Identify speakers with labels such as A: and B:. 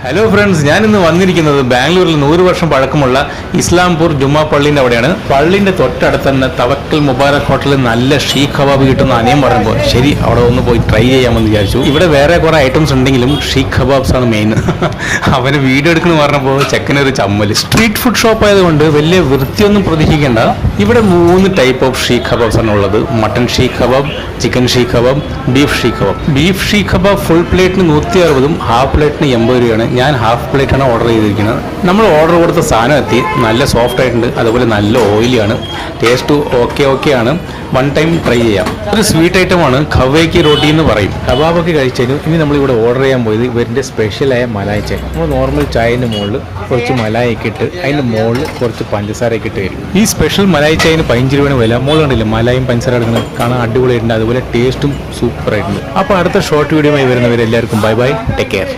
A: Hello friends, ഞാൻ ഇന്ന് വന്നിരിക്കുന്നത് ബാംഗ്ലൂരിൽ 100 വർഷം പഴക്കമുള്ള ഇസ്ലാംപൂർ ജുമാ പള്ളിൻ്റെ അവിടെയാണ്. പള്ളിൻ്റെ തൊട്ടടുത്ത് തന്നെ തവക്കൽ മുബാറക് ഹോട്ടലിൽ നല്ല ഷീഖ് കബാബ് കിട്ടുന്ന അനിയൻ പറയുമ്പോൾ ശരി അവിടെ ഒന്ന് പോയി ട്രൈ ചെയ്യാമെന്ന് വിചാരിച്ചു. ഇവിടെ വേറെ കുറേ ഐറ്റംസ് ഉണ്ടെങ്കിലും ഷീഖ് കബാബ്സ് ആണ് മെയിൻ. അവന് വീഡിയോ എടുക്കുന്നു പറഞ്ഞപ്പോൾ ചെക്കനൊരു ചമ്മല്. സ്ട്രീറ്റ് ഫുഡ് ഷോപ്പ് ആയതുകൊണ്ട് വലിയ വൃത്തിയൊന്നും പ്രതീക്ഷിക്കേണ്ട. ഇവിടെ 3 ടൈപ്പ് ഓഫ് ഷീഖ് കബാബ്സ് ആണ് ഉള്ളത്. Mutton seekh kebab, chicken seekh kebab, beef seekh kebab. Beef seekh kebab full പ്ലേറ്റിന് 160, ഹാഫ് പ്ലേറ്റിന് 80 രൂപയാണ്. ഞാൻ ഹാഫ് പ്ലേറ്റ് ആണ് ഓർഡർ ചെയ്തിരിക്കുന്നത്. നമ്മൾ ഓർഡർ കൊടുത്ത സാധനം എത്തി. നല്ല സോഫ്റ്റ് ആയിട്ടുണ്ട്, അതുപോലെ നല്ല ഓയിലിയാണ്. ടേസ്റ്റ് ഓക്കെ ആണ്. 1 ടൈം ട്രൈ ചെയ്യാം. ഒരു സ്വീറ്റ് ഐറ്റമാണ് ഖവേക്കി റോട്ടി എന്ന് പറയും. കബാബൊക്കെ കഴിച്ചതിന് ഇനി നമ്മളിവിടെ ഓർഡർ ചെയ്യാൻ പോയത് ഇവരുടെ സ്പെഷ്യലായ മലായ് ചായ. നമ്മൾ നോർമൽ ചായൻ്റെ മുകളിൽ കുറച്ച് മലായൊക്കെ ഇട്ട് അതിൻ്റെ മുകളിൽ കുറച്ച് പഞ്ചസാരയൊക്കെ ഇട്ട് തരും. ഈ സ്പെഷ്യൽ മലായ് ചായന് 15 രൂപയാണ് വില. മുകളിലുണ്ടല്ലോ മലായും പഞ്ചസാര എടുക്കുന്നത് കാണാൻ അടിപൊളിയായിട്ടുണ്ട്, അതുപോലെ ടേസ്റ്റും സൂപ്പറായിട്ടുണ്ട്. അപ്പോൾ അടുത്ത ഷോർട്ട് വീഡിയോ ആയി വരുന്നവരെല്ലാവർക്കും ബൈ ബൈ, ടേക്ക് കെയർ.